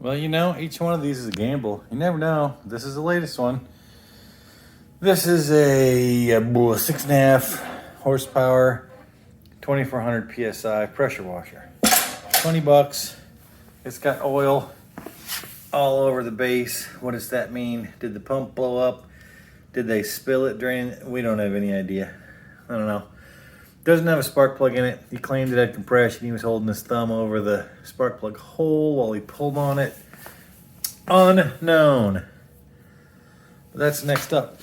Well, you know, each one of these is a gamble. You never know. This is the latest one. This is a 6.5 horsepower, 2400 psi pressure washer. $20. It's got oil all over the base. What does that mean? Did the pump blow up? Did they spill it, drain it? We don't have any idea. I don't know. Doesn't have a spark plug in it. He claimed it had compression. He was holding his thumb over the spark plug hole while he pulled on it. Unknown. But that's next up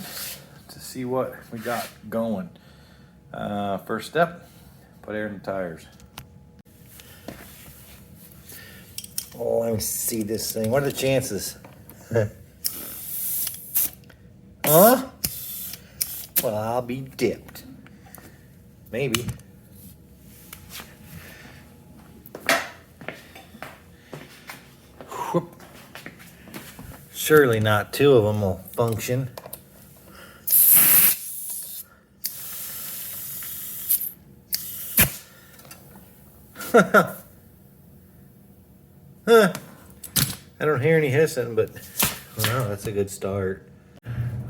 to see what we got going. First step, put air in the tires. Oh, let me see this thing. What are the chances? Huh? Well, I'll be dipped. Maybe. Whoop. Surely not two of them will function. Huh. I don't hear any hissing, but well, that's a good start.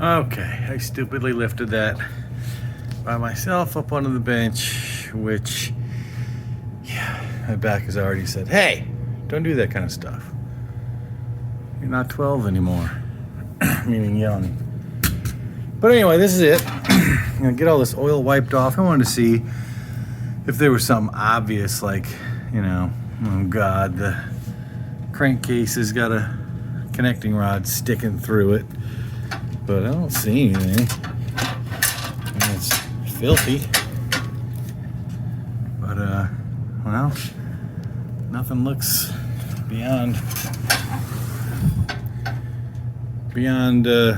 Okay, I stupidly lifted that by myself up onto the bench, which, yeah, my back has already said, hey, don't do that kind of stuff. You're not 12 anymore, meaning young. But anyway, this is it. I'm gonna get all this oil wiped off. I wanted to see if there was something obvious, like, you know, oh God, the crankcase has got a connecting rod sticking through it, but I don't see anything. I mean, it's filthy, but well, nothing looks beyond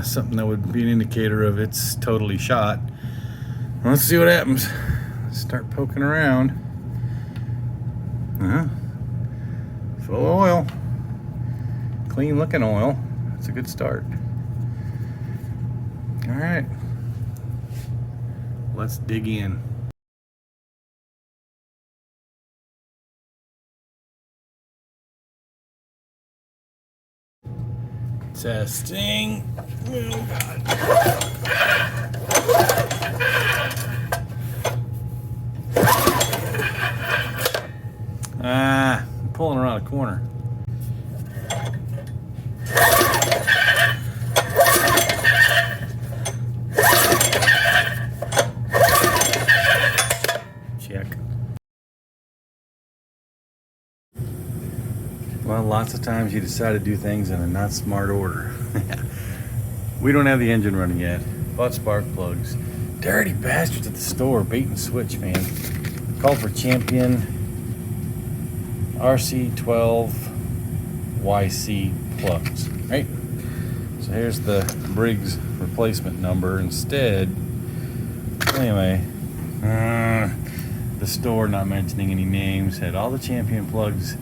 something that would be an indicator of it's totally shot. Let's see what happens. Start poking around. Full of oil. Clean looking oil. That's a good start. All right. Let's dig in. Testing. Oh God. I'm pulling around a corner. Check. Well, lots of times you decide to do things in a not smart order. We don't have the engine running yet. Bought spark plugs. Dirty bastards at the store, bait and switch, man. Called for Champion RC12YC plugs, right? So here's the Briggs replacement number instead. Anyway, the store, not mentioning any names, had all the Champion plugs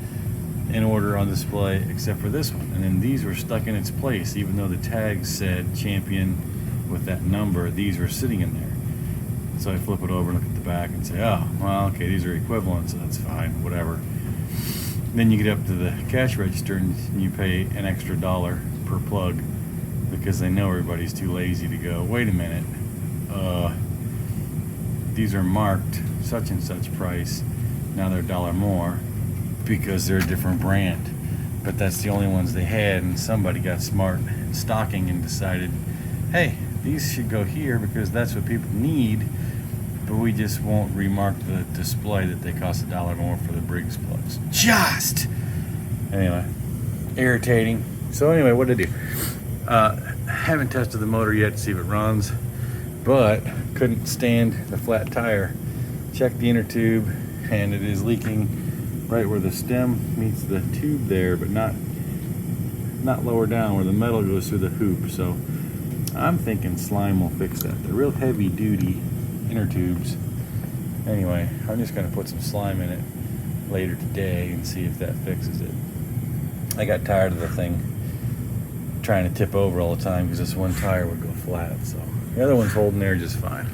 in order on display except for this one, and then these were stuck in its place even though the tags said Champion with that number. These were sitting in there. So I flip it over and look at the back and say, oh, well, okay, these are equivalent, so that's fine, whatever. Then you get up to the cash register and you pay an extra $1 per plug because they know everybody's too lazy to go, wait a minute, these are marked such and such price, now they're $1 more because they're a different brand. But that's the only ones they had, and somebody got smart in stocking and decided, hey, these should go here because that's what people need, but we just won't remark the display that they cost $1 more for the Briggs plugs. Just! Anyway, irritating. So anyway, what did I do? Haven't tested the motor yet to see if it runs, but couldn't stand the flat tire. Checked the inner tube, and it is leaking right where the stem meets the tube there, but not lower down where the metal goes through the hoop. So I'm thinking slime will fix that. They're real heavy duty inner tubes. Anyway, I'm just gonna put some slime in it later today and see if that fixes it. I got tired of the thing trying to tip over all the time because this one tire would go flat, so the other one's holding there just fine.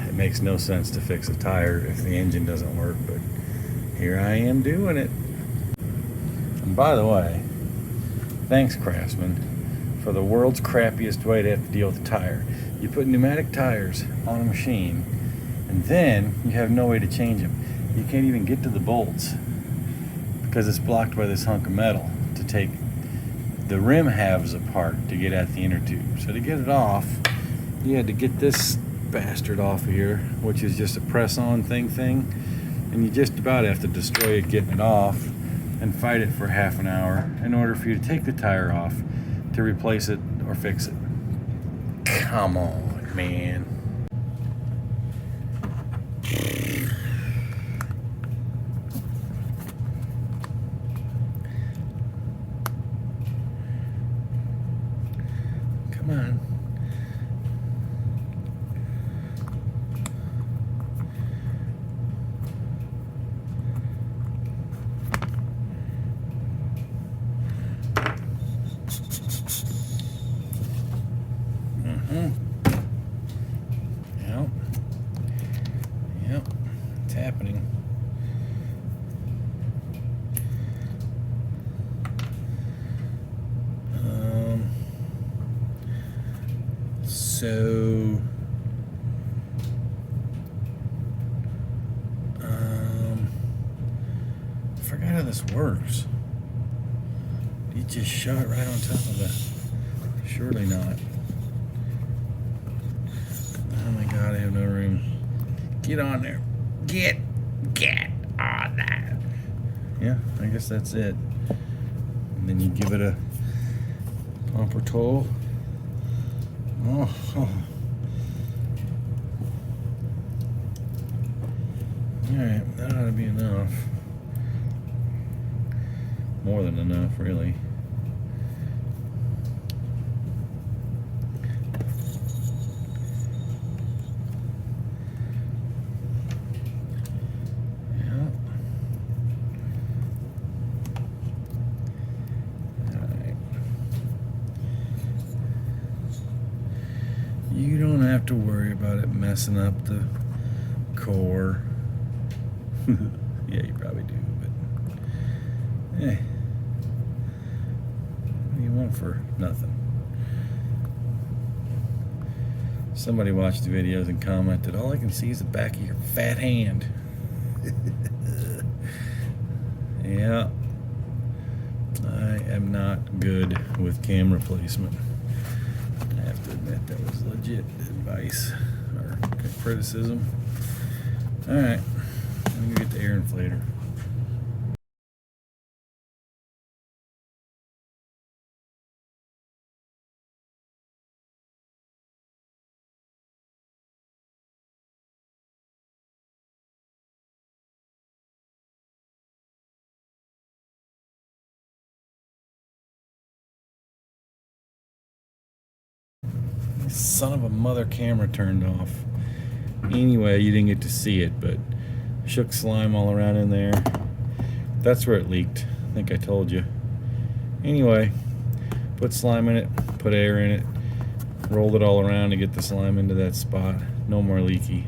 It makes no sense to fix a tire if the engine doesn't work, but here I am doing it. I'm And by the way, thanks Craftsman for the world's crappiest way to have to deal with a tire. You put pneumatic tires on a machine, and then you have no way to change them. You can't even get to the bolts because it's blocked by this hunk of metal to take the rim halves apart to get at the inner tube. So to get it off, you had to get this bastard off of here, which is just a press-on thing, and you just about have to destroy it getting it off and fight it for half an hour in order for you to take the tire off to replace it or fix it. Come on, man. Come on. Yep, it's happening. So I forgot how this works. You just shove it right on top of the. Surely not. Oh my God, I have no room. Get on there. Get on there. Yeah, I guess that's it. And then you give it a pump or toe. Oh. Alright, that ought to be enough. More than enough, really. You don't have to worry about it messing up the core. Yeah, you probably do, but hey, what do you want for nothing? Somebody watched the videos and commented, all I can see is the back of your fat hand. Yeah, I am not good with camera placement. I have to admit that was legit advice or criticism. Alright, I'm gonna get the air inflator. Son of a mother camera turned off. Anyway, you didn't get to see it, but shook slime all around in there. That's where it leaked. I think I told you. Anyway, put slime in it, put air in it, rolled it all around to get the slime into that spot. No more leaky.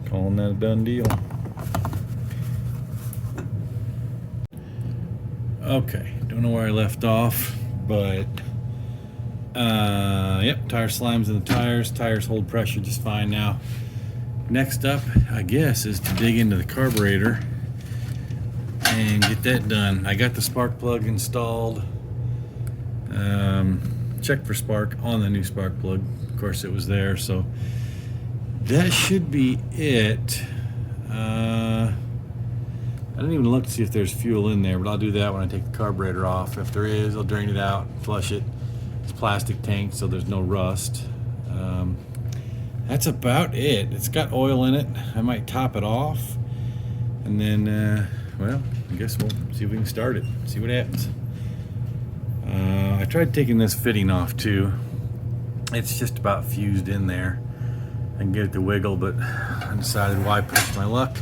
Calling that a done deal. Okay, don't know where I left off, but yep, tire slime's in the tires. Tires hold pressure just fine now. Next up, I guess, is to dig into the carburetor and get that done. I got the spark plug installed. Checked for spark on the new spark plug. Of course, it was there, so that should be it. I didn't even look to see if there's fuel in there, but I'll do that when I take the carburetor off. If there is, I'll drain it out, flush it. It's plastic tank, so there's no rust. That's about it. It's got oil in it. I might top it off, and then, well, I guess we'll see if we can start it, see what happens. I tried taking this fitting off too. It's just about fused in there. I can get it to wiggle, but I decided why push my luck.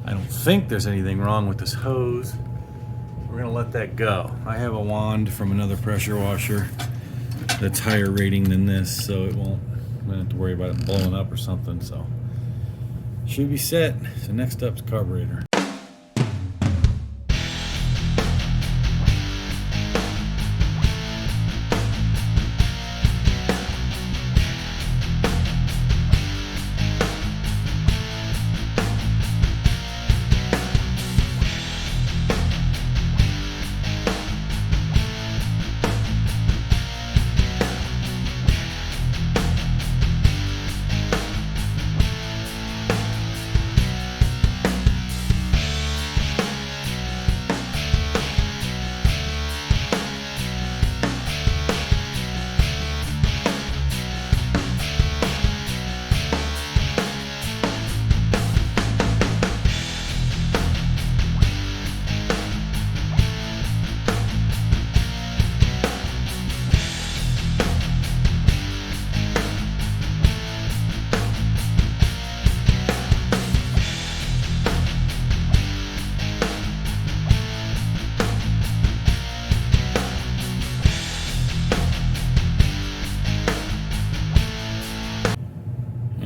I don't think there's anything wrong with this hose. We're gonna let that go. I have a wand from another pressure washer that's higher rating than this, so it won't, I don't have to worry about it blowing up or something, so should be set. So next up's carburetor.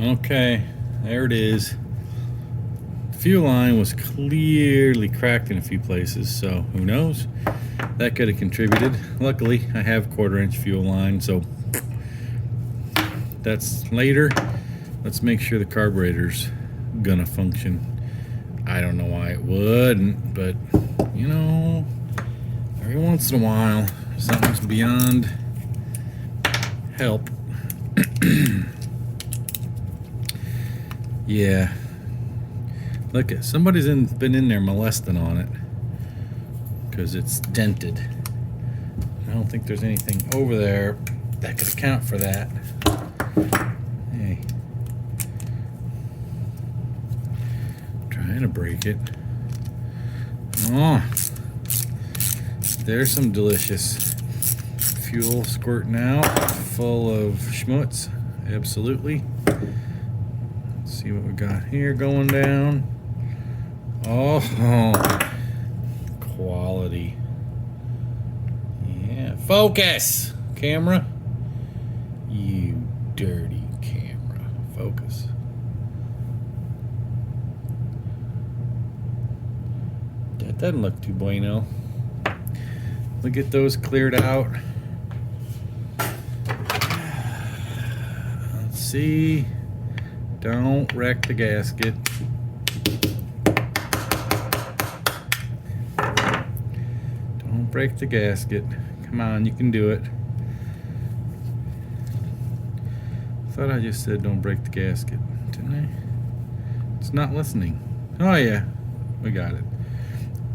Okay, there it is. Fuel line was clearly cracked in a few places, so who knows? That could have contributed. Luckily, I have 1/4-inch fuel line, so that's later. Let's make sure the carburetor's gonna function. I don't know why it wouldn't, but you know, every once in a while, something's beyond help. Yeah. Look, somebody's been in there molesting on it because it's dented. I don't think there's anything over there that could account for that. Hey. Trying to break it. Oh. There's some delicious fuel squirting out, full of schmutz. Absolutely. Let's see what we got here going down. Oh, quality. Yeah, focus, camera. You dirty camera. Focus. That doesn't look too bueno. We'll get those cleared out. Let's see. Don't wreck the gasket. Don't break the gasket. Come on, you can do it. Thought I just said don't break the gasket, didn't I? It's not listening. Oh yeah, we got it.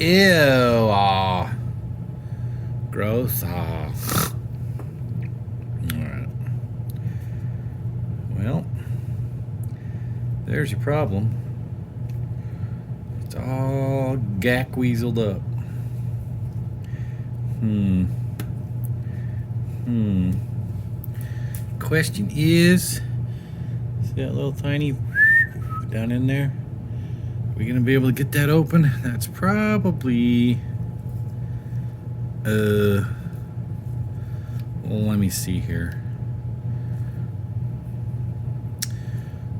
Ew, ah. Gross, ah. Alright. Well, there's your problem. It's all gack-weaseled up. Question is, see that little tiny down in there? Are we gonna be able to get that open? That's probably, well, let me see here.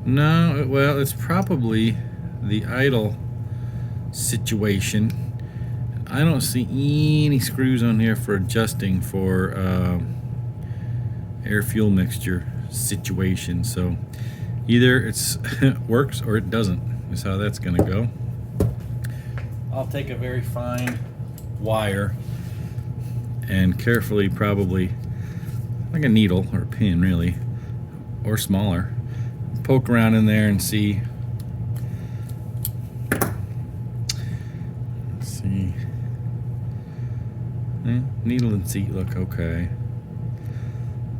No, well, it's probably the idle situation. I don't see any screws on here for adjusting for air fuel mixture situation. So either it's works or it doesn't, is how that's gonna go. I'll take a very fine wire and carefully, probably like a needle or a pin really, or smaller, poke around in there and see. Let's see. Needle and seat look okay.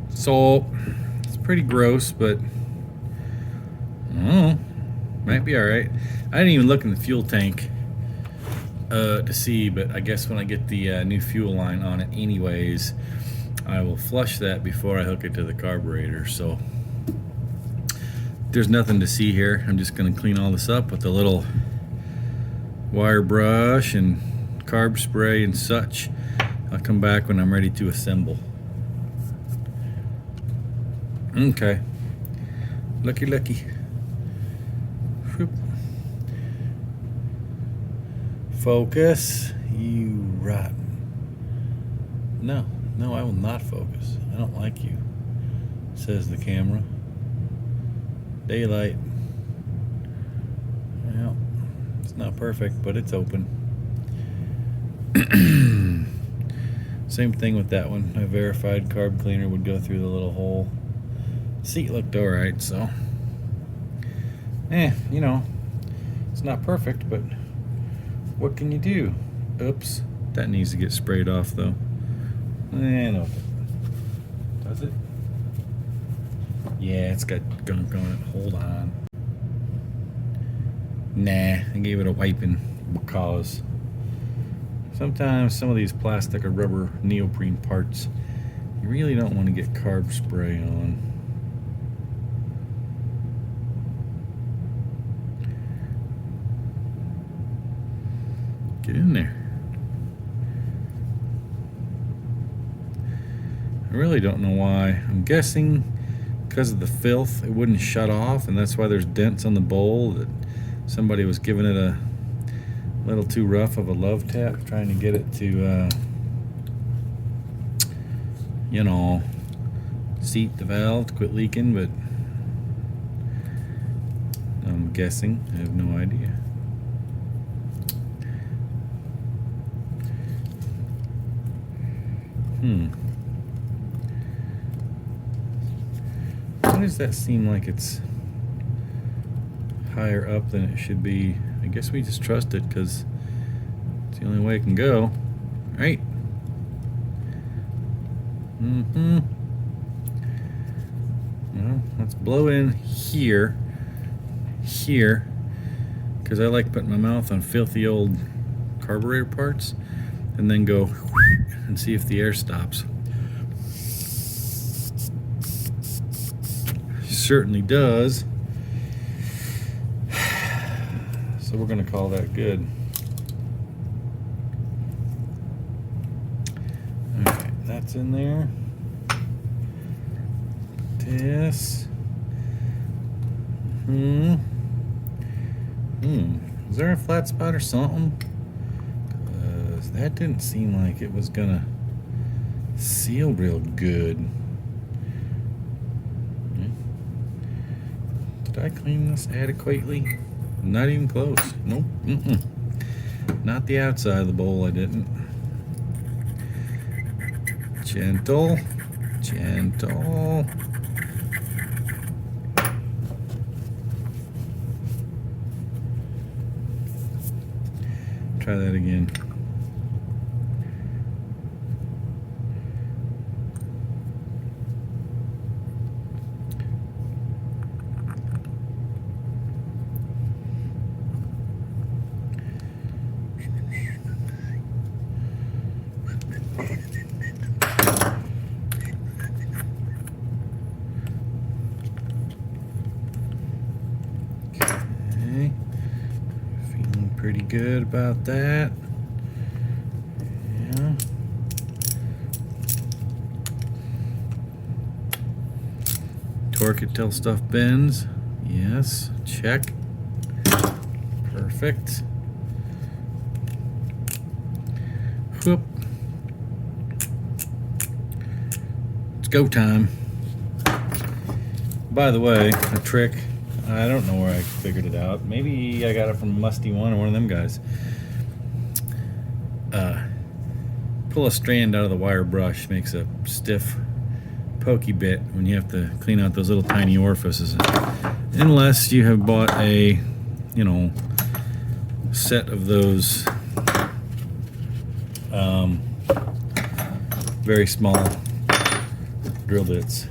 So it's pretty gross, but oh, might be all right. I didn't even look in the fuel tank to see, but I guess when I get the new fuel line on it anyways, I will flush that before I hook it to the carburetor. So there's nothing to see here. I'm just going to clean all this up with a little wire brush and carb spray and such. I'll come back when I'm ready to assemble. Okay. Lucky, lucky. Whoop. Focus. You rotten. No, no, I will not focus. I don't like you, says the camera. Daylight. Well, it's not perfect, but it's open. Same thing with that one. I verified carb cleaner would go through the little hole. Seat looked alright, so you know, it's not perfect, but what can you do? Oops, that needs to get sprayed off though. No. Does it? Yeah, it's got gunk on it. Hold on. Nah, I gave it a wiping because sometimes some of these plastic or rubber neoprene parts, you really don't want to get carb spray on. Get in there. I really don't know why. I'm guessing because of the filth, it wouldn't shut off, and that's why there's dents on the bowl. That somebody was giving it a little too rough of a love tap, trying to get it to, you know, seat the valve to quit leaking, but I'm guessing. I have no idea. Why does that seem like it's higher up than it should be? I guess we just trust it because it's the only way it can go, right? Well, let's blow in here, because I like putting my mouth on filthy old carburetor parts, and then go and see if the air stops. Certainly does. So we're going to call that good. Alright, that's in there. This. Is there a flat spot or something? Because that didn't seem like it was going to seal real good. Did I clean this adequately? Not even close. Nope. Not the outside of the bowl, I didn't. Gentle. Gentle. Try that again. Pretty good about that. Yeah. Torque it till stuff bends. Yes. Check. Perfect. Whoop. It's go time. By the way, a trick. I don't know where I figured it out. Maybe I got it from Musty One or one of them guys. Pull a strand out of the wire brush. Makes a stiff, pokey bit when you have to clean out those little tiny orifices. Unless you have bought a, you know, set of those very small drill bits.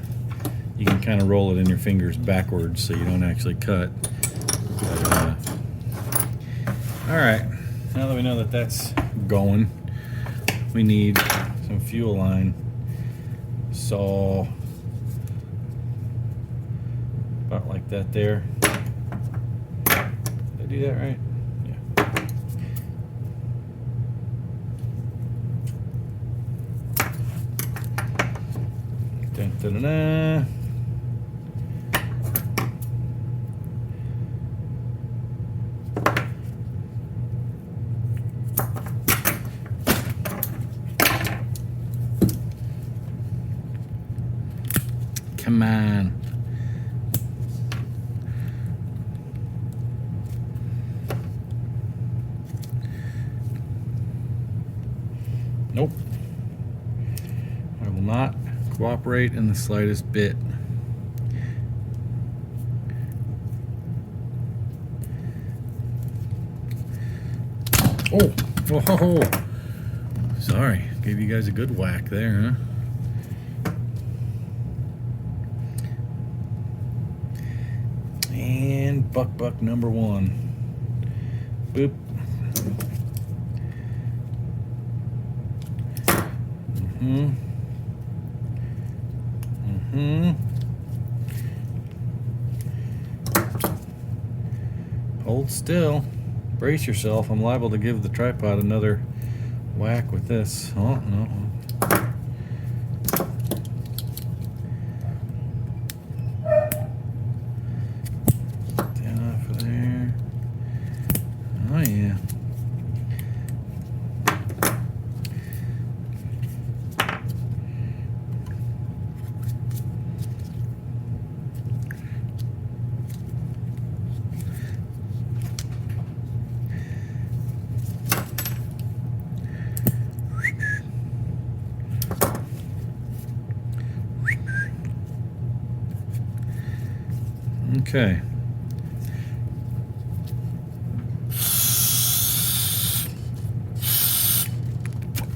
You can kind of roll it in your fingers backwards so you don't actually cut. But, all right, now that we know that that's going, we need some fuel line. So about like that there. Did I do that right? Yeah. Dun, dun, dun, dun. Come on. Nope. I will not cooperate in the slightest bit. Oh, whoa. Sorry, gave you guys a good whack there, huh? And buck number one. Boop. Hold still. Brace yourself. I'm liable to give the tripod another whack with this. Oh, no. Okay.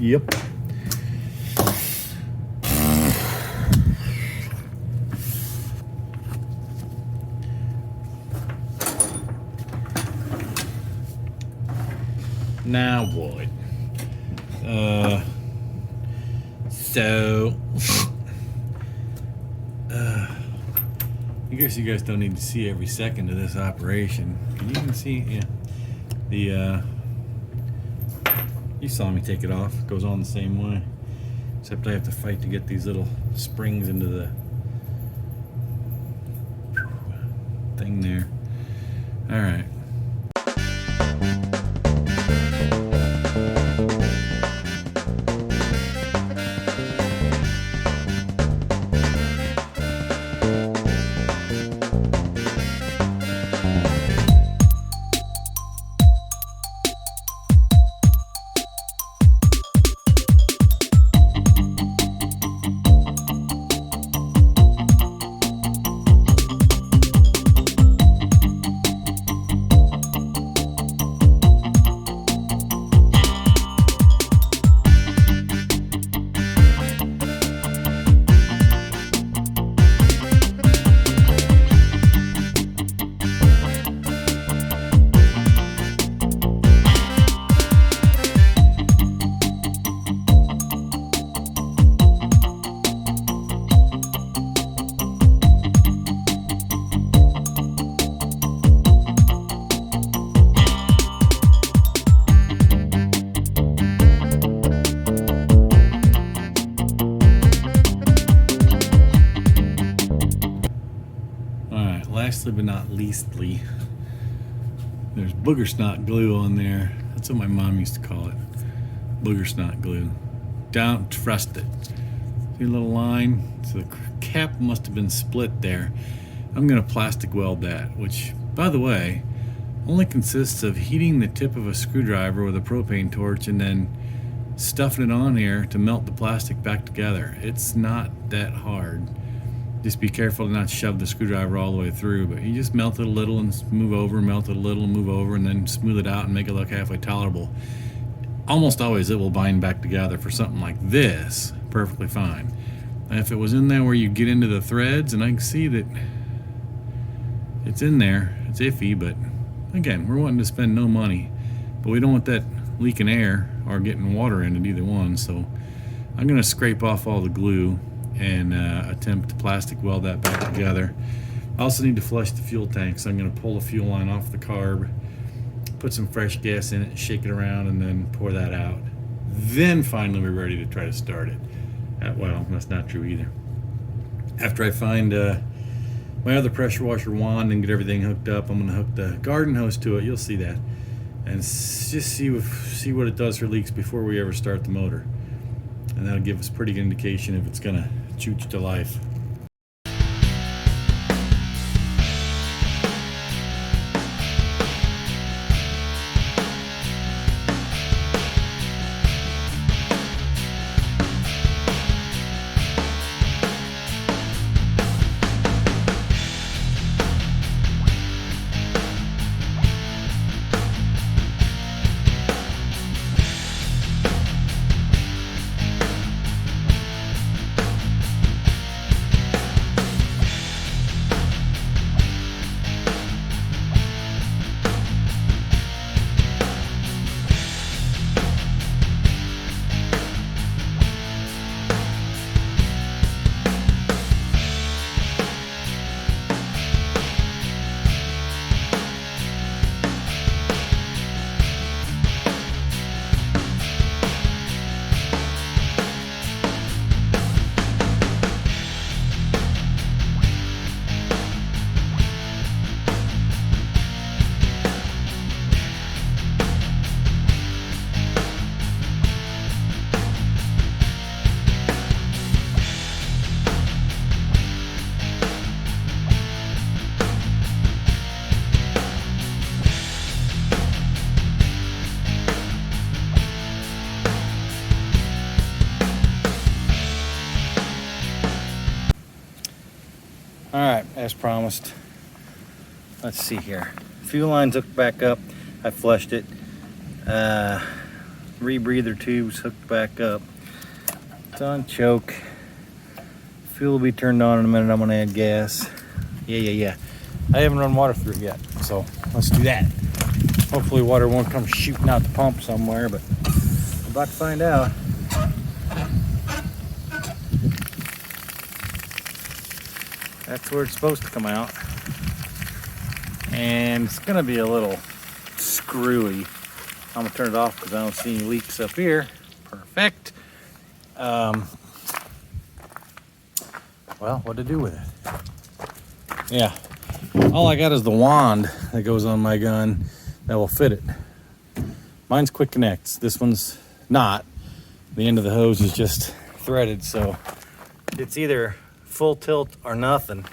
Yep. Now what? So I guess you guys don't need to see every second of this operation. Can you even see? Yeah. You saw me take it off. It goes on the same way. Except I have to fight to get these little springs into the thing there. All right. Lastly but not leastly, there's booger snot glue on there. That's what my mom used to call it. Booger snot glue. Don't trust it. See a little line? So the cap must have been split there. I'm gonna plastic weld that, which, by the way, only consists of heating the tip of a screwdriver with a propane torch and then stuffing it on here to melt the plastic back together. It's not that hard. Just be careful to not shove the screwdriver all the way through, but you just melt it a little and move over, melt it a little and move over, and then smooth it out and make it look halfway tolerable. Almost always it will bind back together. For something like this, perfectly fine. And if it was in there where you get into the threads, and I can see that it's in there, it's iffy, but again, we're wanting to spend no money, but we don't want that leaking air or getting water in it, either one. So I'm gonna scrape off all the glue and attempt to plastic weld that back together. I also need to flush the fuel tank, so I'm going to pull the fuel line off the carb, put some fresh gas in it, shake it around, and then pour that out. Then finally we're ready to try to start it. Well, that's not true either. After I find my other pressure washer wand and get everything hooked up, I'm going to hook the garden hose to it. You'll see that. And just see what it does for leaks before we ever start the motor. And that'll give us a pretty good indication if it's going to chooch to life. All right, as promised, let's see here. Fuel line's hooked back up. I flushed it. Rebreather tubes hooked back up. It's on choke. Fuel will be turned on in a minute. I'm gonna add gas. Yeah. I haven't run water through it yet, so let's do that. Hopefully water won't come shooting out the pump somewhere, but I'm about to find out. That's where it's supposed to come out. And it's gonna be a little screwy. I'm gonna turn it off because I don't see any leaks up here. Perfect. Well, what to do with it? Yeah, all I got is the wand that goes on my gun that will fit it. Mine's quick connects. This one's not. The end of the hose is just threaded, so it's either full tilt or nothing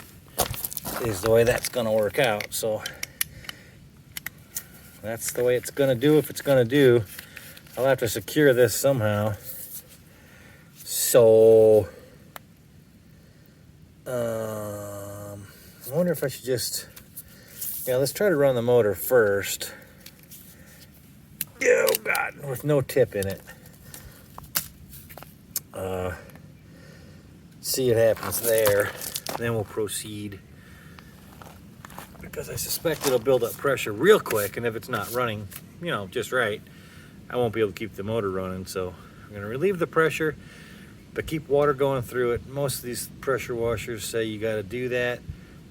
is the way that's gonna work out. So that's the way it's gonna do if it's gonna do. I'll have to secure this somehow. So I wonder if I should just, let's try to run the motor first. Oh God, with no tip in it. See what happens there. Then we'll proceed. Because I suspect it'll build up pressure real quick, and if it's not running, just right, I won't be able to keep the motor running. So I'm gonna relieve the pressure, but keep water going through it. Most of these pressure washers say you gotta do that.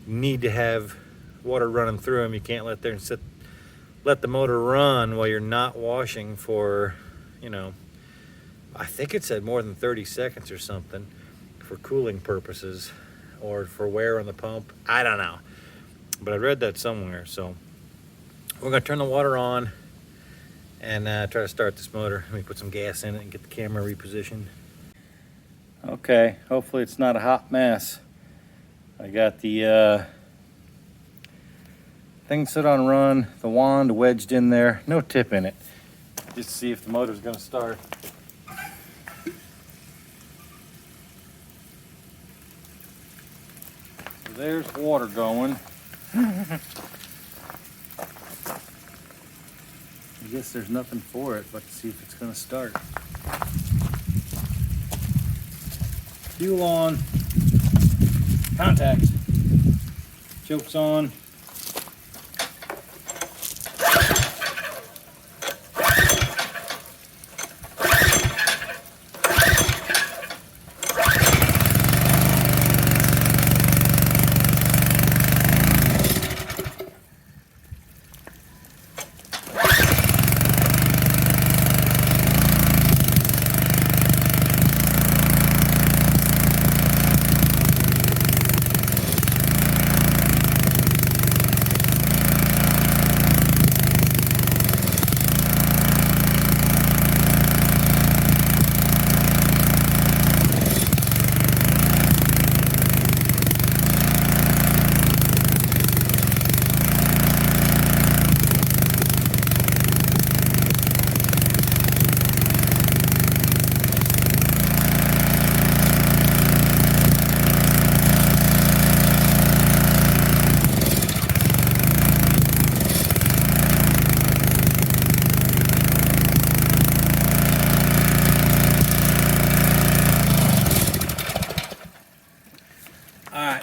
You need to have water running through them. You can't let the motor run while you're not washing for, I think it said more than 30 seconds or something for cooling purposes or for wear on the pump. I don't know, but I read that somewhere. So we're gonna turn the water on and try to start this motor. Let me put some gas in it and get the camera repositioned. Okay, hopefully it's not a hot mess. I got the thing set on run, the wand wedged in there, no tip in it. Just to see if the motor's gonna start. So there's water going. I guess there's nothing for it but to see if it's gonna start. Fuel on. Contact. Choke's on.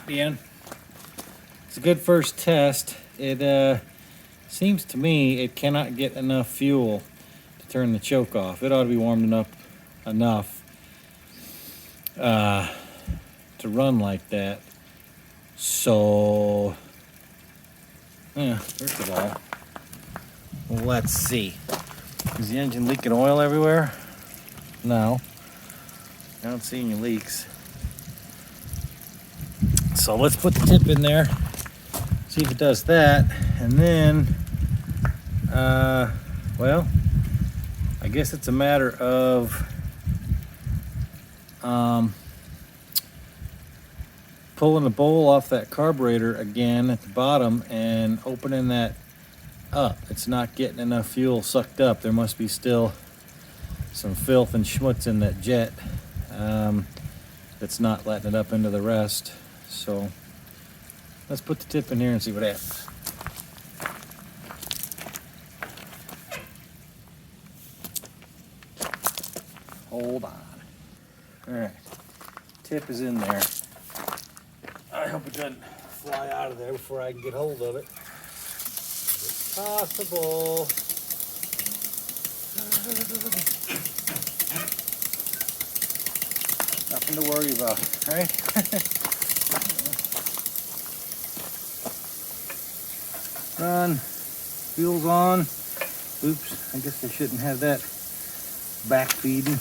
Dan, it's a good first test. It seems to me it cannot get enough fuel to turn the choke off. It ought to be warmed up enough to run like that. So first of all, let's see. Is the engine leaking oil everywhere? No, I don't see any leaks. So let's put the tip in there, see if it does that, and then, well, I guess it's a matter of pulling the bowl off that carburetor again at the bottom and opening that up. It's not getting enough fuel sucked up. There must be still some filth and schmutz in that jet that's not letting it up into the rest. So let's put the tip in here and see what happens. Hold on. All right, tip is in there. I hope it doesn't fly out of there before I can get hold of it. It's possible. Nothing to worry about, right? Run. Fuel's on. Oops, I guess I shouldn't have that back feeding.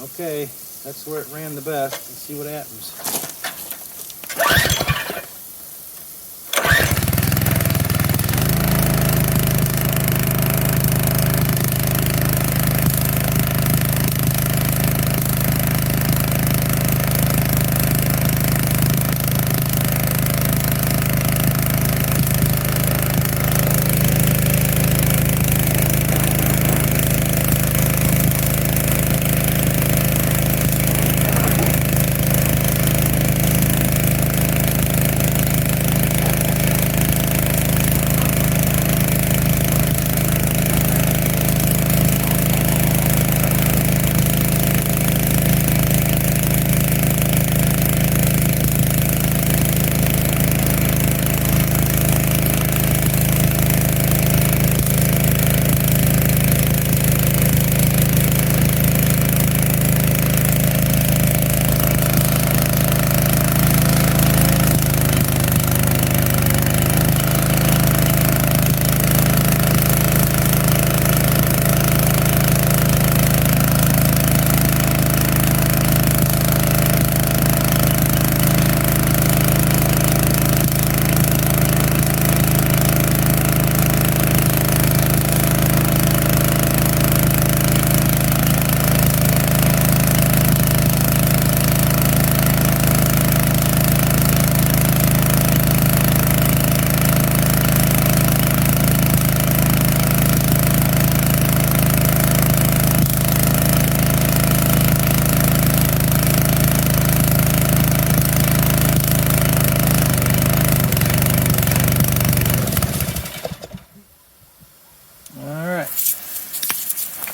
Okay, that's where it ran the best. Let's see what happens.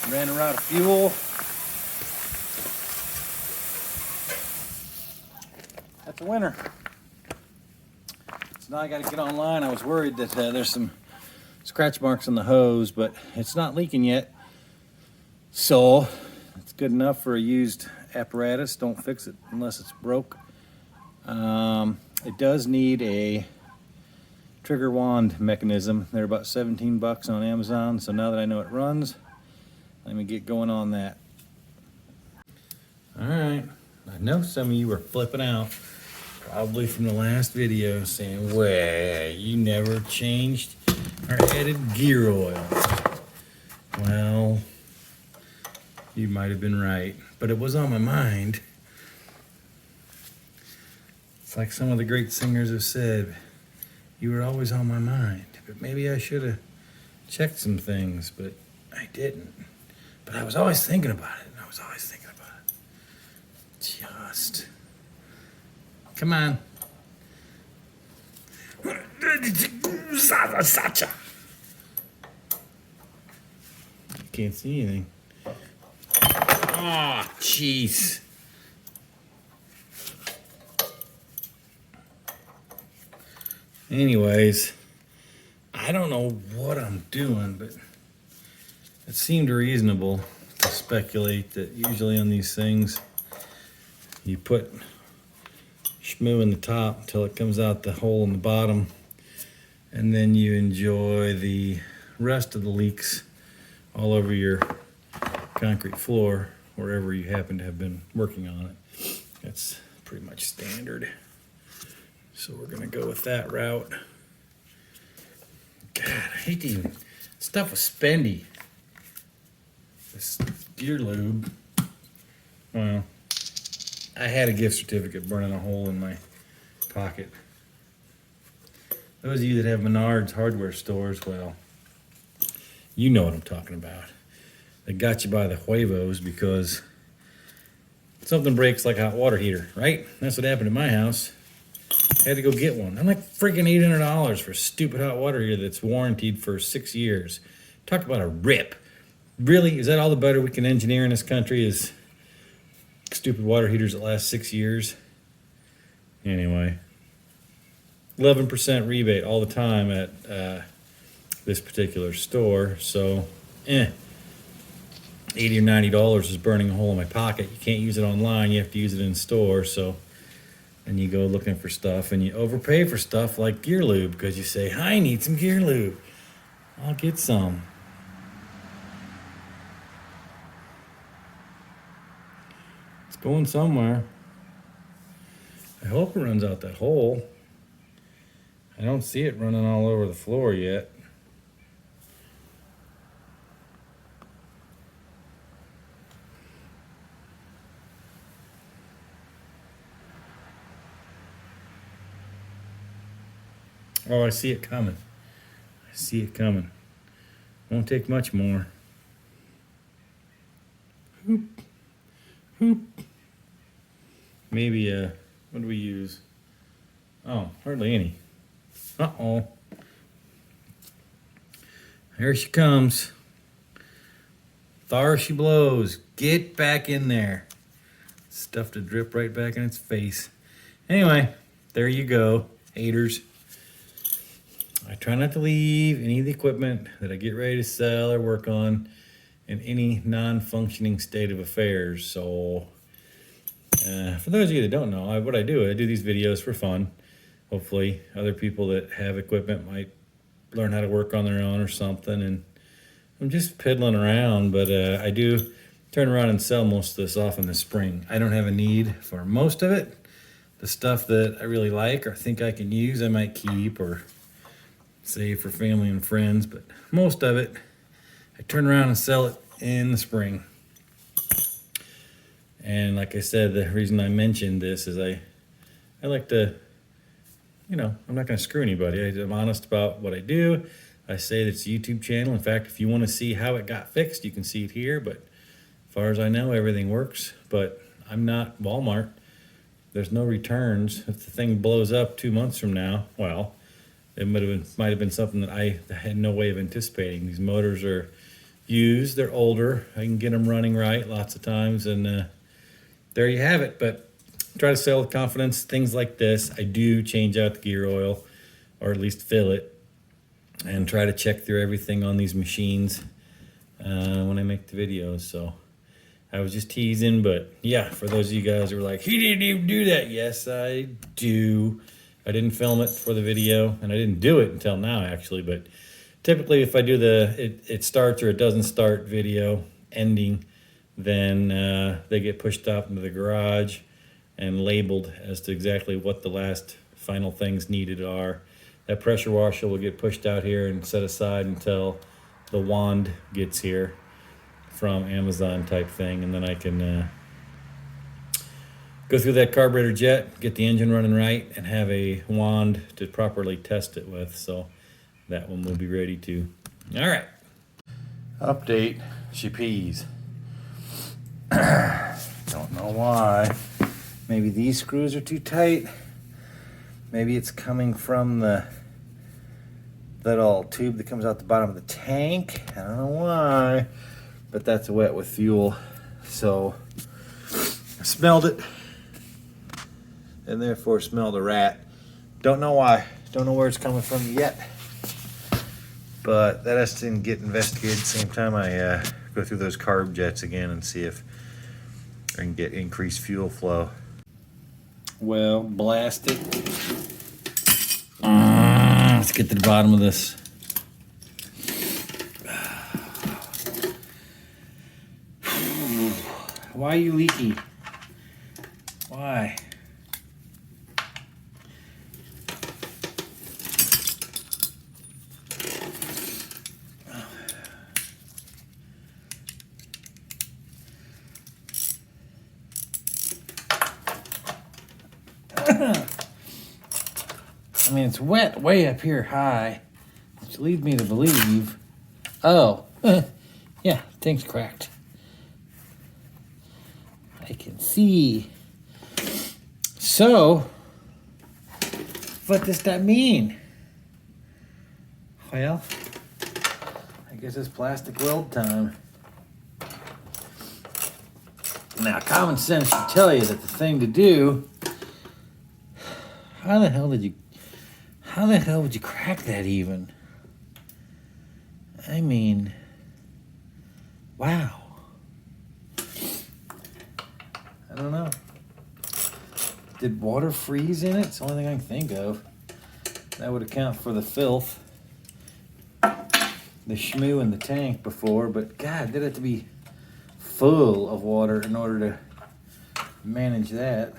Ran her out of fuel. That's a winner. So now I got to get online. I was worried that there's some scratch marks on the hose, but it's not leaking yet. So it's good enough for a used apparatus. Don't fix it unless it's broke. It does need a trigger wand mechanism. They're about 17 bucks on Amazon. So now that I know it runs, let me get going on that. All right, I know some of you are flipping out, probably from the last video, saying, well, you never changed or added gear oil. Well, you might have been right, but it was on my mind. It's like some of the great singers have said, you were always on my mind, but maybe I should have checked some things, but I didn't. But I was always thinking about it. Just. Come on. Can't see anything. Oh, jeez. Anyways, I don't know what I'm doing, but it seemed reasonable to speculate that usually on these things, you put schmoo in the top until it comes out the hole in the bottom, and then you enjoy the rest of the leaks all over your concrete floor, wherever you happen to have been working on it. That's pretty much standard. So we're gonna go with that route. God, I hate to even, stuff was spendy. This gear lube, well, I had a gift certificate burning a hole in my pocket. Those of you that have Menards hardware stores, well, you know what I'm talking about. They got you by the huevos because something breaks like a hot water heater, right? That's what happened at my house. Had to go get one. I'm like freaking $800 for stupid hot water heater that's warranted for 6 years. Talk about a rip. Really? Is that all the better we can engineer in this country is stupid water heaters that last 6 years? Anyway, 11% rebate all the time at this particular store. So, $80 or $90 is burning a hole in my pocket. You can't use it online. You have to use it in store. So, and you go looking for stuff and you overpay for stuff like gear lube because you say, I need some gear lube. I'll get some. It's going somewhere. I hope it runs out that hole. I don't see it running all over the floor yet. Oh, I see it coming. I see it coming. Won't take much more. Hoop. Hoop. Maybe, what do we use? Oh, hardly any. Uh-oh. Here she comes. Thar she blows. Get back in there. Stuff to drip right back in its face. Anyway, there you go, haters. I try not to leave any of the equipment that I get ready to sell or work on in any non-functioning state of affairs. So, for those of you that don't know, what I do these videos for fun. Hopefully, other people that have equipment might learn how to work on their own or something. And I'm just piddling around, but I do turn around and sell most of this off in the spring. I don't have a need for most of it. The stuff that I really like or think I can use, I might keep or save for family and friends, but most of it, I turn around and sell it in the spring. And like I said, the reason I mentioned this is I like to, I'm not going to screw anybody. I'm honest about what I do. I say that it's a YouTube channel. In fact, if you want to see how it got fixed, you can see it here. But as far as I know, everything works. But I'm not Walmart. There's no returns. If the thing blows up 2 months from now, well, it might have been something that I had no way of anticipating. These motors are used. They're older. I can get them running right lots of times. And there you have it. But try to sell with confidence. Things like this, I do change out the gear oil, or at least fill it, and try to check through everything on these machines when I make the videos. So I was just teasing, but yeah, for those of you guys who were like, he didn't even do that. Yes, I do. I didn't film it for the video, and I didn't do it until now, actually. But typically, if I do it starts or it doesn't start video ending, then they get pushed out into the garage and labeled as to exactly what the last final things needed are. That pressure washer will get pushed out here and set aside until the wand gets here from Amazon type thing, and then I can go through that carburetor jet, get the engine running right, and have a wand to properly test it with. So that one will be ready too. All right. Update, she pees. Don't know why. Maybe these screws are too tight. Maybe it's coming from the little tube that comes out the bottom of the tank. I don't know why, but that's wet with fuel. So I smelled it, and therefore smelled a rat. Don't know why. Don't know where it's coming from yet. But that has to get investigated at the same time I go through those carb jets again and see if I can get increased fuel flow. Well, blast it. Let's get to the bottom of this. Why are you leaky? Why? I mean, it's wet way up here high, which leads me to believe, yeah, tank's cracked. I can see. So, What does that mean? Well, I guess it's plastic weld time. Now, common sense should tell you that the thing to do. How the hell would you crack that even? I mean, wow. I don't know. Did water freeze in it? It's the only thing I can think of. That would account for the filth, the shmoo in the tank before, but God, did it have to be full of water in order to manage that.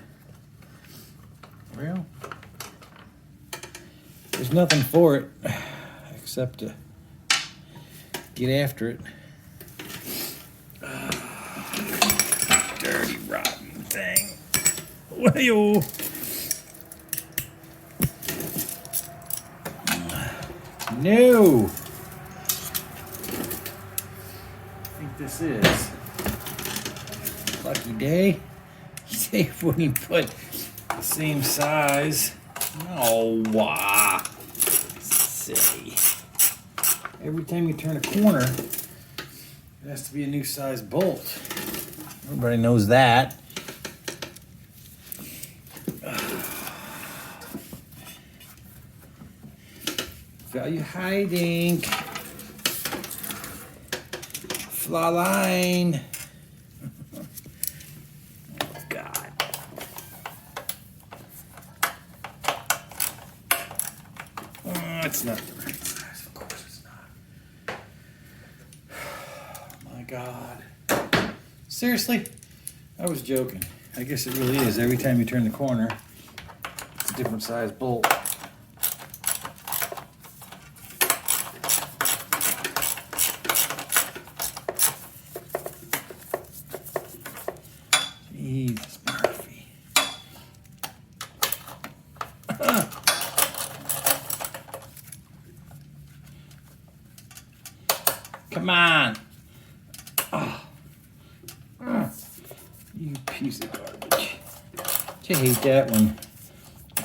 Well, there's nothing for it except to get after it. Dirty, rotten thing. Well, no. I think this is lucky day. See if we can put the same size. No, silly. Every time you turn a corner, it has to be a new size bolt. Everybody knows that. Are you hiding? Flaw line. Oh, God. Oh, it's not the right size. Of course it's not. Oh, my God. Seriously? I was joking. I guess it really is. Every time you turn the corner, it's a different size bolt. Jesus, Murphy. Come on. Oh. You piece of garbage. I hate that when you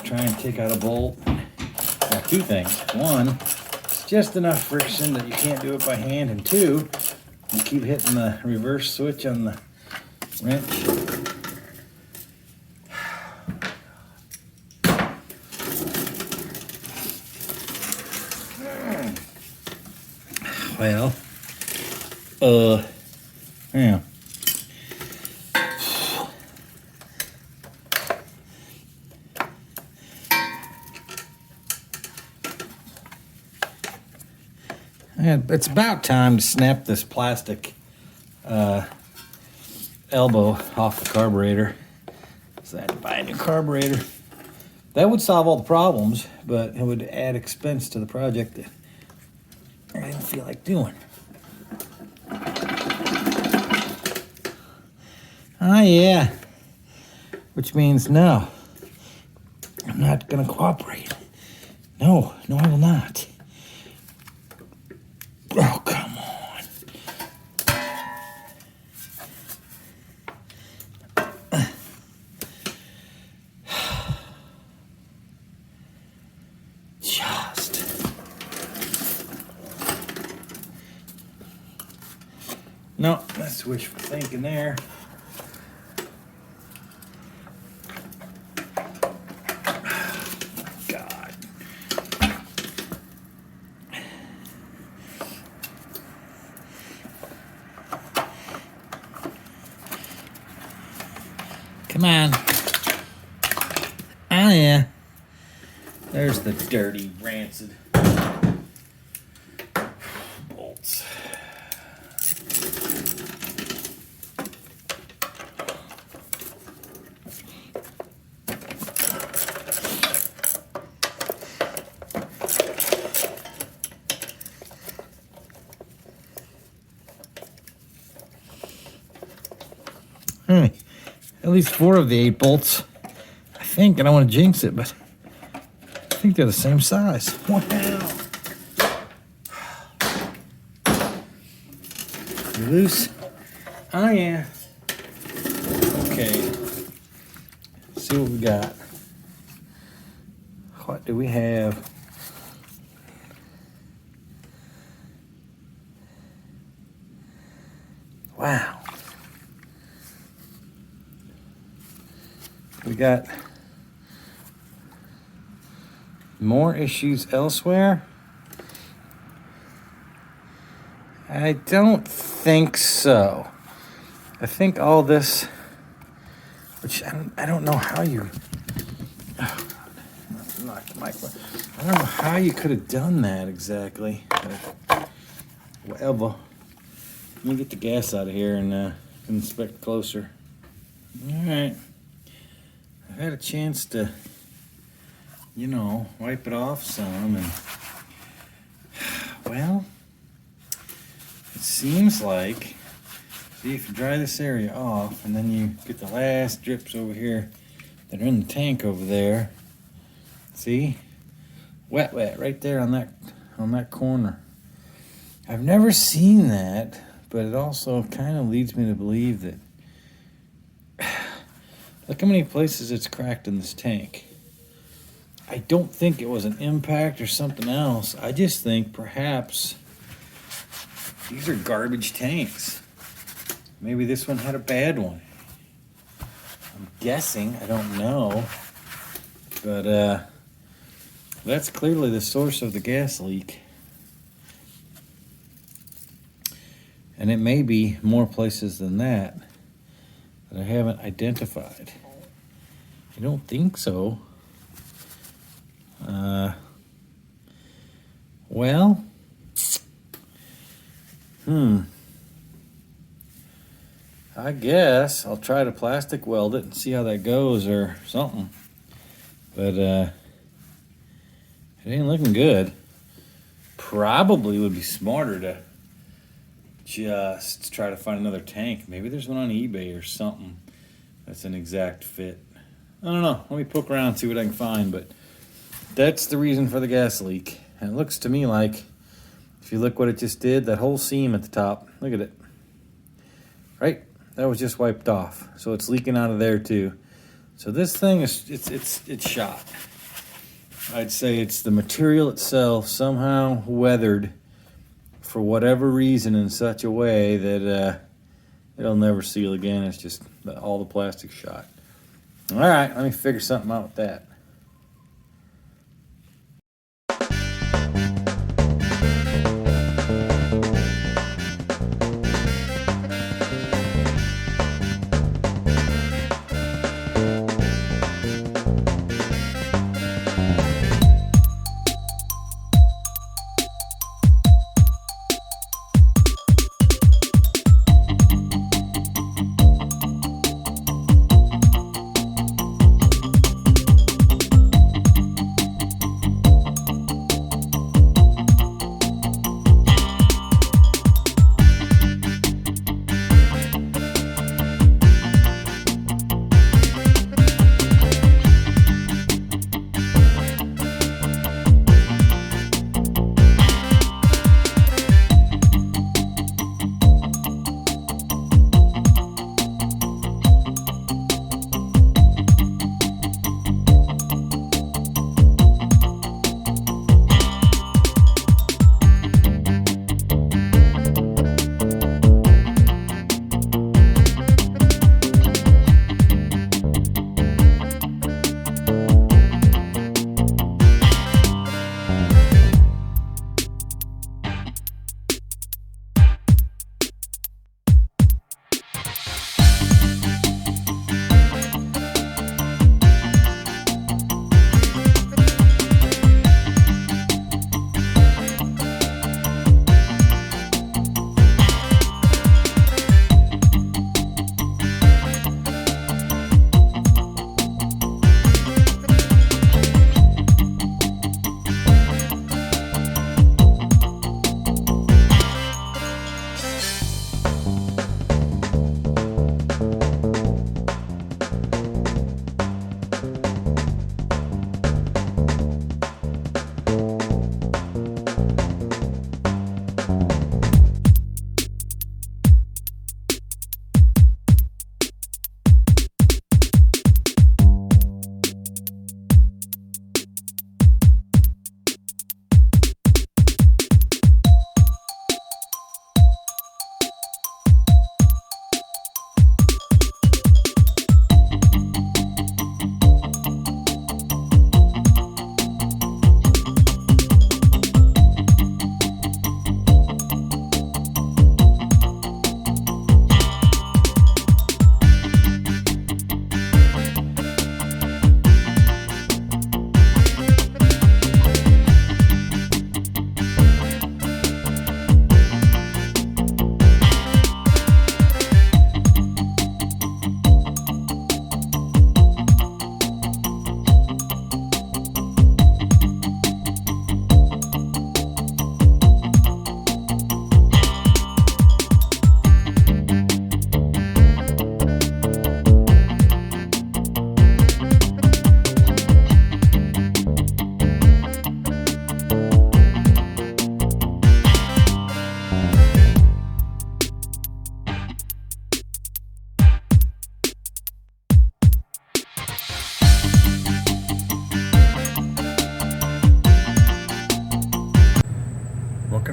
try and take out a bolt. Well, two things. One, it's just enough friction that you can't do it by hand. And two, you keep hitting the reverse switch on the wrench. Well, yeah. And it's about time to snap this plastic elbow off the carburetor. So I had to buy a new carburetor. That would solve all the problems, but it would add expense to the project that I didn't feel like doing. Oh, yeah. Which means no. I'm not going to cooperate. No, I will not. Oh, come on. Just. No, that's wishful thinking there. God. Come on. Oh, yeah. There's the dirty, rancid bolts. At least 4 of the 8 bolts. I think, I don't want to jinx it, but I think they're the same size. Wow. You loose? Oh, yeah. Okay. Let's see what we got. What do we have? Wow. We got more issues elsewhere? I don't think so. I think all this, which I don't know how you, knock the mic. I don't know how you could have done that exactly. But whatever. Let me get the gas out of here and inspect closer. All right. I've had a chance to, wipe it off some, and well, it seems like, see, if you dry this area off and then you get the last drips over here that are in the tank over there, see, wet right there on that corner. I've never seen that, but it also kind of leads me to believe that, look how many places it's cracked in this tank. I don't think it was an impact or something else. I just think perhaps these are garbage tanks. Maybe this one had a bad one. I'm guessing, I don't know. But that's clearly the source of the gas leak. And it may be more places than that I haven't identified. I don't think so. Well, I guess I'll try to plastic weld it and see how that goes or something. But it ain't looking good. Probably would be smarter to just try to find another tank. Maybe there's one on eBay or something that's an exact fit. I don't know. Let me poke around and see what I can find, but that's the reason for the gas leak. And it looks to me like, if you look what it just did, that whole seam at the top, look at it. Right? That was just wiped off. So it's leaking out of there too. So this thing is, it's shot. I'd say it's the material itself somehow weathered for whatever reason in such a way that it'll never seal again. It's just all the plastic shot. All right, let me figure something out with that.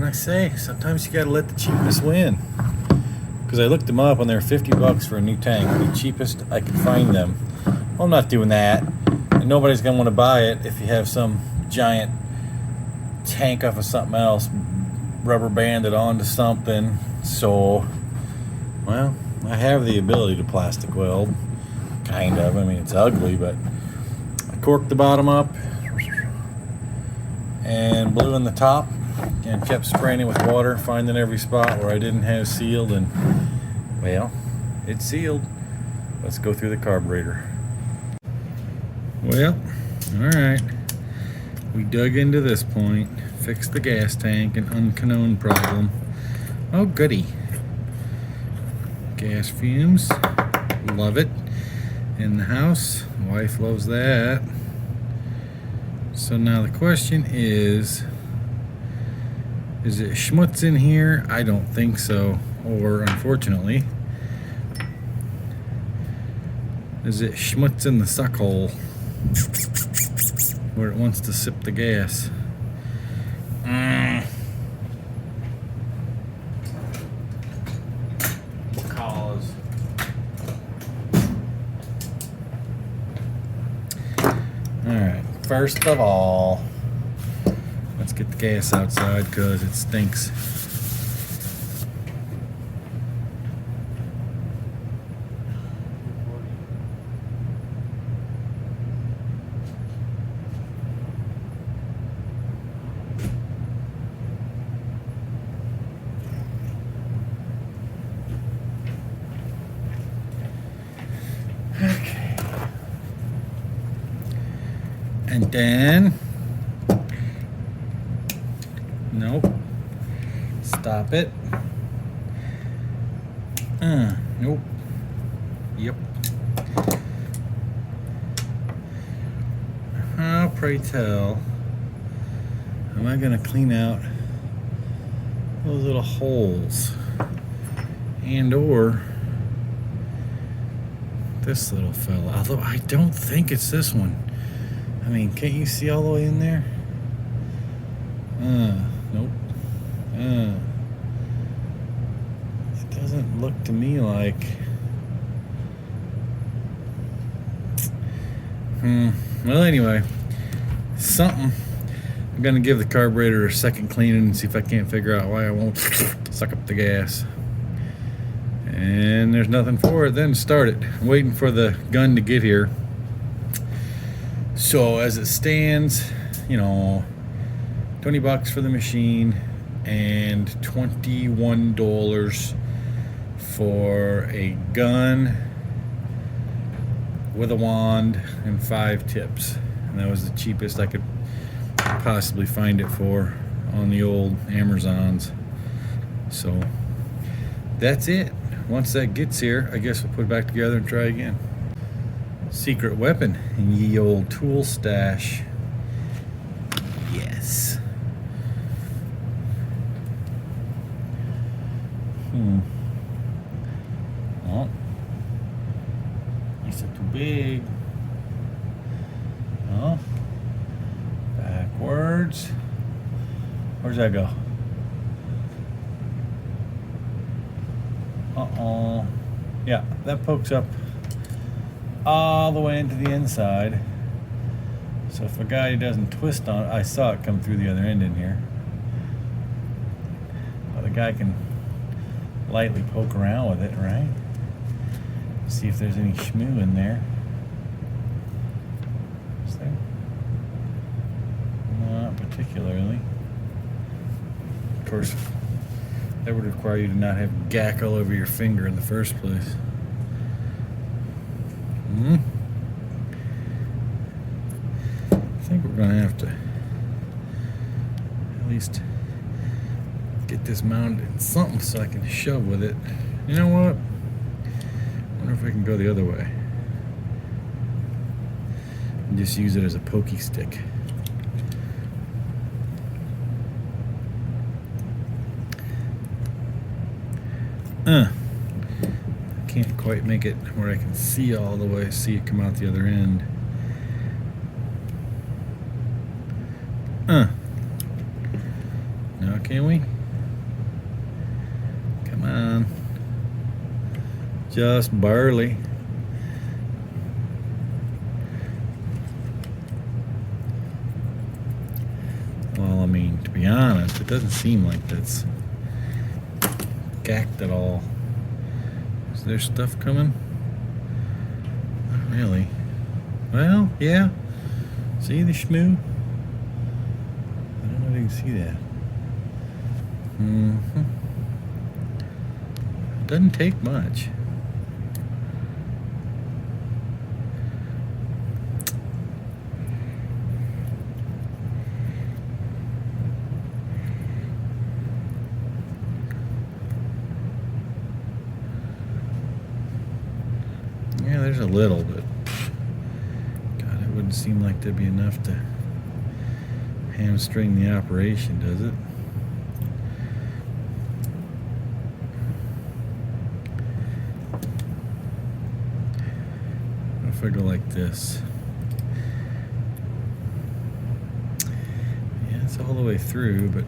can I say? Sometimes you gotta let the cheapness win. Because I looked them up and they're $50 for a new tank, the cheapest I could find them. Well, I'm not doing that. And nobody's gonna want to buy it if you have some giant tank off of something else, rubber banded onto something. So, well, I have the ability to plastic weld, kind of. I mean, it's ugly, but I corked the bottom up and blew in the top and kept spraying it with water, finding every spot where I didn't have sealed, and well, it's sealed. Let's go through the carburetor. Well, all right. We dug into this point, fixed the gas tank, an unknown problem. Oh, goody. Gas fumes, love it. In the house, wife loves that. So now the question is it schmutz in here? I don't think so. Or unfortunately, is it schmutz in the suck hole where it wants to sip the gas? Because alright, first of all, let's get the gas outside because it stinks. Okay. And then, nope. Stop it. Nope. Yep. How, pray tell, am I gonna clean out those little holes? And or this little fella. Although I don't think it's this one. I mean, can't you see all the way in there? Nope. It doesn't look to me like. Well, anyway, something. I'm gonna give the carburetor a second cleaning and see if I can't figure out why I won't suck up the gas. And there's nothing for it, then start it. I'm waiting for the gun to get here. So as it stands, you know, $20 for the machine and $21 for a gun with a wand and 5 tips. And that was the cheapest I could possibly find it for on the old Amazons. So that's it. Once that gets here, I guess we'll put it back together and try again. Secret weapon in ye old tool stash. Yes. Oh. Is it too big? Oh. Backwards. Where's that go? Uh-oh. Yeah, that pokes up all the way into the inside. So if a guy doesn't twist on it, I saw it come through the other end in here. Well, the guy can lightly poke around with it, right? See if there's any schmoo in there. Is there? Not particularly. Of course, that would require you to not have gack all over your finger in the first place. I think we're gonna have to at least get this mounted in something so I can shove with it. You know what? I wonder if I can go the other way and just use it as a pokey stick. Can't quite make it where I can see all the way, see it come out the other end. Now can we? Come on. Just barely. Well, I mean, to be honest, it doesn't seem like that's gacked at all. Is there stuff coming? Not really. Well, yeah. See the shmoo? I don't know if you can see that. It doesn't take much. Yeah, there's a little, but God, it wouldn't seem like there'd be enough to hamstring the operation, does it? What if I go like this? Yeah, it's all the way through, but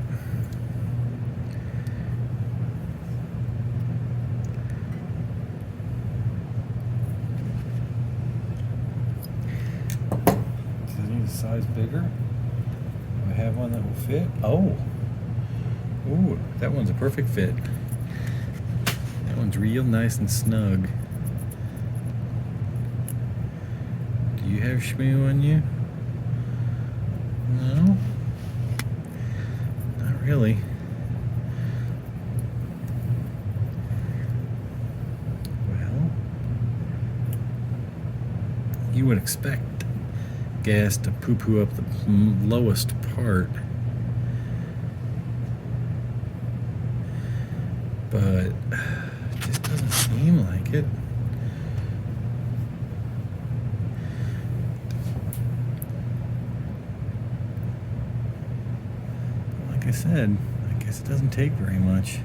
size bigger? Do I have one that will fit? Oh, ooh, that one's a perfect fit. That one's real nice and snug. Do you have shmoo on you? No, not really. Well, you would expect gas to poo-poo up the lowest part, but it just doesn't seem like it. Like I said, I guess it doesn't take very much.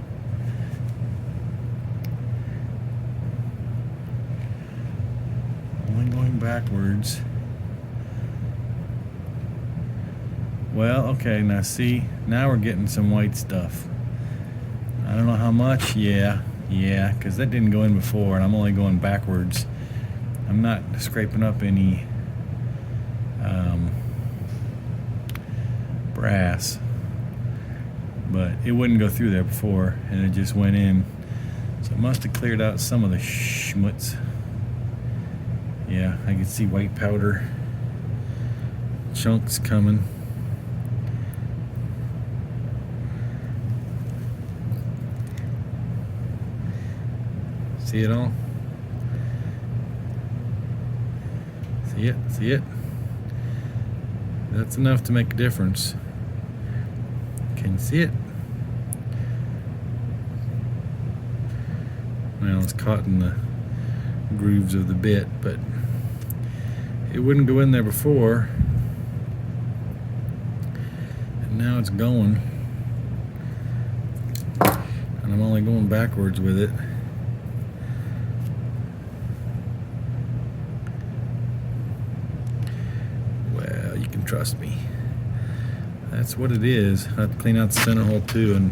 Only going backwards. Well, okay, now see, now we're getting some white stuff. I don't know how much, yeah, because that didn't go in before, and I'm only going backwards. I'm not scraping up any brass, but it wouldn't go through there before, and it just went in. So it must have cleared out some of the schmutz. Yeah, I can see white powder chunks coming. See it all? See it? See it? That's enough to make a difference. Can you see it? Well, it's caught in the grooves of the bit, but it wouldn't go in there before. And now it's going. And I'm only going backwards with it. Trust me. That's what it is. I have to clean out the center hole too, and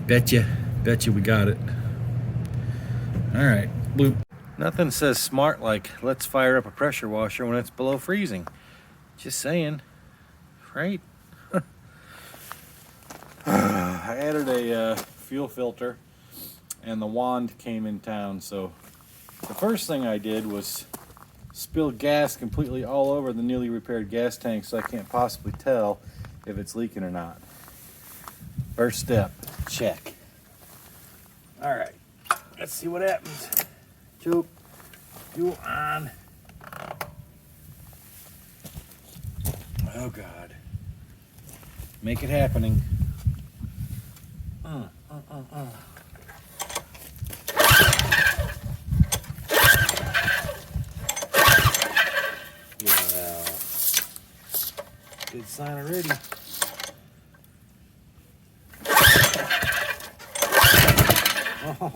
bet you we got it. All right, bloop. Nothing says smart like let's fire up a pressure washer when it's below freezing. Just saying, right? I added a fuel filter, and the wand came in town, so the first thing I did was spill gas completely all over the newly repaired gas tank, so I can't possibly tell if it's leaking or not. First step, check. All right, let's see what happens. Choke, fuel on. Oh God, make it happening. Yeah, good sign already. Oh.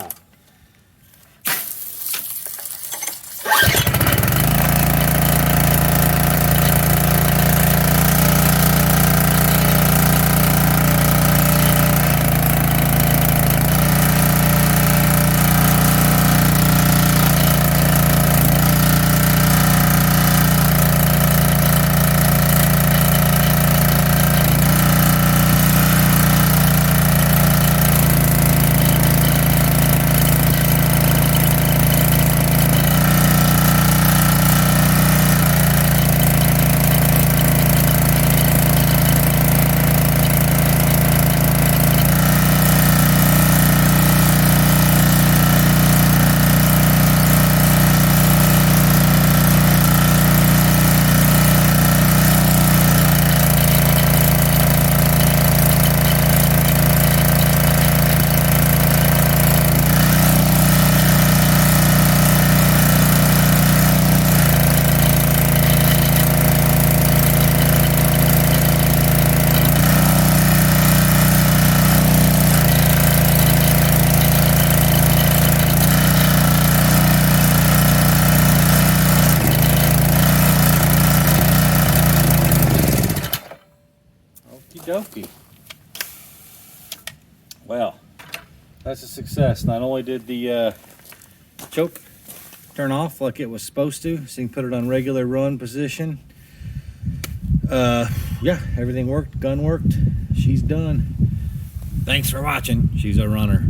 dokey. Well, that's a success. Not only did the choke turn off like it was supposed to, so you can put it on regular run position. Yeah, everything worked. Gun worked. She's done. Thanks for watching. She's a runner.